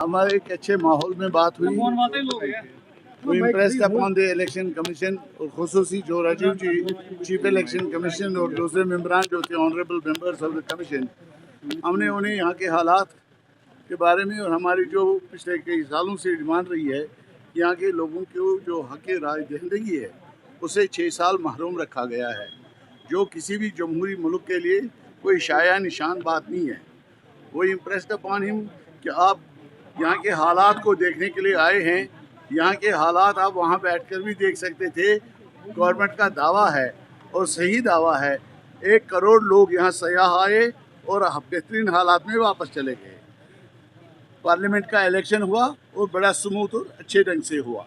हमारे एक अच्छे माहौल में बात हुई। We impressed upon the election commission और खुसूसी जो राजीव जी चीफ इलेक्शन कमीशन और दूसरे मेंबरान जो थे honourable members of the commission, हमने उन्हें यहाँ के हालात के बारे में और हमारी जो पिछले कई सालों से डिमांड रही है यहाँ के लोगों को जो हक़ राय दहिंदगी है उसे 6 साल महरूम रखा गया है, जो किसी भी जमहूरी मुल्क के लिए कोई शाया निशान बात नहीं है। वो इम्प्रेस्ड अपॉन हिम कि आप यहाँ के हालात को देखने के लिए आए हैं। यहाँ के हालात आप वहाँ बैठकर भी देख सकते थे। गवर्नमेंट का दावा है और सही दावा है, 1 करोड़ लोग यहाँ सयाह आए और बेहतरीन हालात में वापस चले गए। पार्लियामेंट का इलेक्शन हुआ और बड़ा स्मूथ और अच्छे ढंग से हुआ।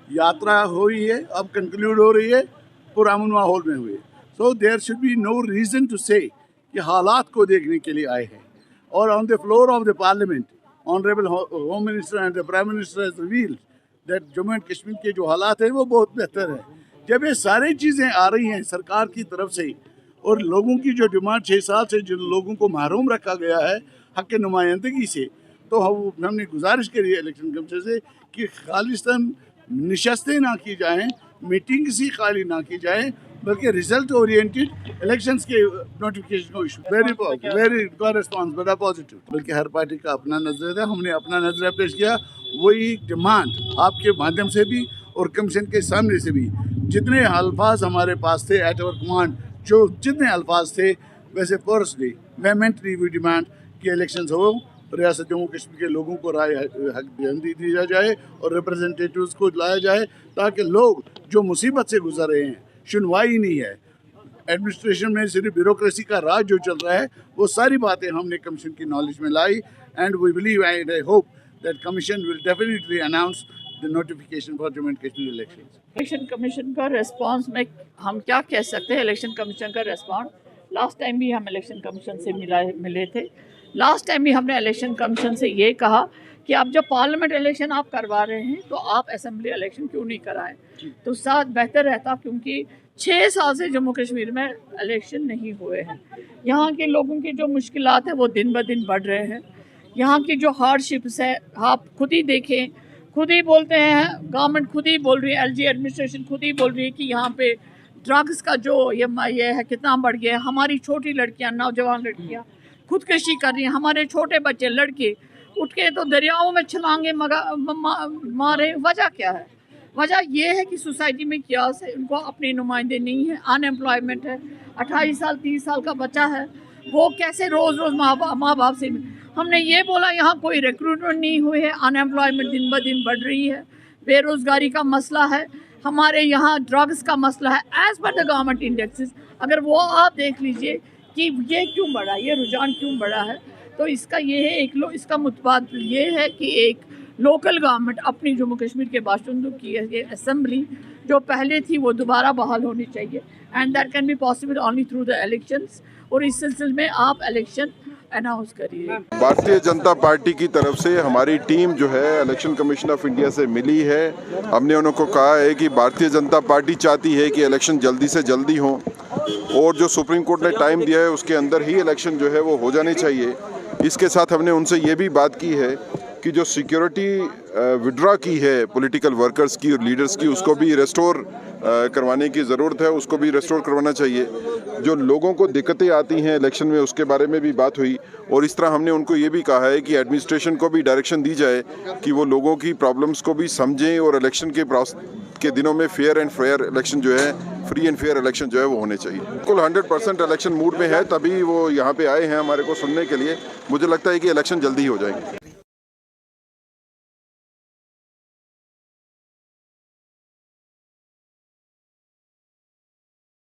यात्रा हुई है, अब कंक्लूड हो रही है, पुरअमन माहौल में हुई। So there should be no reason to say कि हालात को देखने के लिए आए हैं। और on the floor of the parliament honourable home minister and the prime minister has revealed that Jammu and Kashmir के जो हालात हैं वो बहुत बेहतर है। जब ये सारी चीज़ें आ रही हैं सरकार की तरफ से और लोगों की जो डिमांड 6 साल से जिन लोगों को महरूम रखा गया है हक़ नुमाइंदगी से, तो हमने गुजारिश करी है इलेक्शन कमीशन से कि खालिस्तान नशस्तें ना की जाएँ, मीटिंग सी खाली ना की जाए, बल्कि रिजल्ट ओरिएंटेड इलेक्शंस के नोटिफिकेशन को इशू वेरी का रिस्पांस बड़ा पॉजिटिव। बल्कि हर पार्टी का अपना नजरिया था, हमने अपना नजरिया पेश किया। वही डिमांड आपके माध्यम से भी और कमीशन के सामने से भी जितने अल्फाज हमारे पास थे एट अवर कमांड, जो जितने अल्फाज थे वैसे पर्सनली वेमेंटली वी डिमांड कि इलेक्शन हो, रियासत जम्मू कश्मीर के लोगों को राय हक दी जाए और रिप्रेजेंटेटिव्स को लाया जाए, ताकि लोग जो मुसीबत से गुजर रहे हैं, सुनवाई नहीं है, एडमिनिस्ट्रेशन में सिर्फ ब्यूरोक्रेसी का राज जो चल रहा है, वो सारी बातें हमने कमीशन की नॉलेज में लाई। And we believe and I hope that commission will definitely announce the notification for Jammu and Kashmir elections. Election commission का रिस्पांस में हम क्या कह सकते हैं? इलेक्शन कमीशन का रिस्पांस, लास्ट टाइम भी हम इलेक्शन कमीशन से मिले थे। लास्ट टाइम भी हमने इलेक्शन कमीशन से ये कहा कि अब जब पार्लियामेंट इलेक्शन आप करवा रहे हैं तो आप असेंबली इलेक्शन क्यों नहीं कराएं, तो साथ बेहतर रहता, क्योंकि 6 साल से जम्मू कश्मीर में इलेक्शन नहीं हुए हैं। यहाँ के लोगों की जो मुश्किलात हैं वो दिन ब दिन बढ़ रहे हैं। यहाँ की जो हार्डशिप्स है आप खुद ही देखें, खुद ही बोलते हैं, गवर्नमेंट खुद ही बोल रही है, एलजी एडमिनिस्ट्रेशन खुद ही बोल रही है कि यहाँ पे ड्रग्स का जो ये है कितना बढ़ गया है। हमारी छोटी लड़कियाँ, नौजवान लड़कियाँ खुदकशी कर रही हैं, हमारे छोटे बच्चे लड़के उठ के तो दरियाओं में छलांगे मारे। वजह क्या है? वजह ये है कि सोसाइटी में क्यास है, उनको अपने नुमाइंदे नहीं है, अनएम्प्लॉयमेंट है। 28 साल 30 साल का बच्चा है, वो कैसे रोज़ माँ बाप से। हमने ये बोला यहाँ कोई रिक्रूटमेंट नहीं हुई है, अनएम्प्लॉयमेंट दिन ब दिन बढ़ रही है, बेरोज़गारी का मसला है, हमारे यहाँ ड्रग्स का मसला है। As per the government indexes अगर वो आप देख लीजिए कि ये क्यों बढ़ा, ये रुझान क्यों बढ़ा है, तो इसका ये है इसका मुतबादल ये है कि एक लोकल गवर्नमेंट अपनी जम्मू कश्मीर के बाशिंदों की असेंबली जो पहले थी वो दोबारा बहाल होनी चाहिए। And that can be possible only through the elections. और इस सिलसिले में आप इलेक्शन अनाउंस करिए। भारतीय जनता पार्टी की तरफ से हमारी टीम जो है इलेक्शन कमीशन ऑफ इंडिया से मिली है। हमने उनको कहा है कि भारतीय जनता पार्टी चाहती है कि इलेक्शन जल्दी से जल्दी हो और जो सुप्रीम कोर्ट ने टाइम दिया है उसके अंदर ही इलेक्शन जो है वो हो जाने चाहिए। इसके साथ हमने उनसे ये भी बात की है कि जो सिक्योरिटी विड्रॉ की है पॉलिटिकल वर्कर्स की और लीडर्स की, उसको भी रेस्टोर करवाने की ज़रूरत है, उसको भी रेस्टोर करवाना चाहिए। जो लोगों को दिक्कतें आती हैं इलेक्शन में उसके बारे में भी बात हुई। और इस तरह हमने उनको ये भी कहा है कि एडमिनिस्ट्रेशन को भी डायरेक्शन दी जाए कि वो लोगों की प्रॉब्लम्स को भी समझें और इलेक्शन के दिनों में फेयर एंड फेयर इलेक्शन जो है, फ्री एंड फेयर इलेक्शन जो है वो होने चाहिए। बिल्कुल 100% इलेक्शन मूड में है, तभी वो यहाँ पे आए हैं हमारे को सुनने के लिए। मुझे लगता है कि इलेक्शन जल्दी ही हो जाएंगे।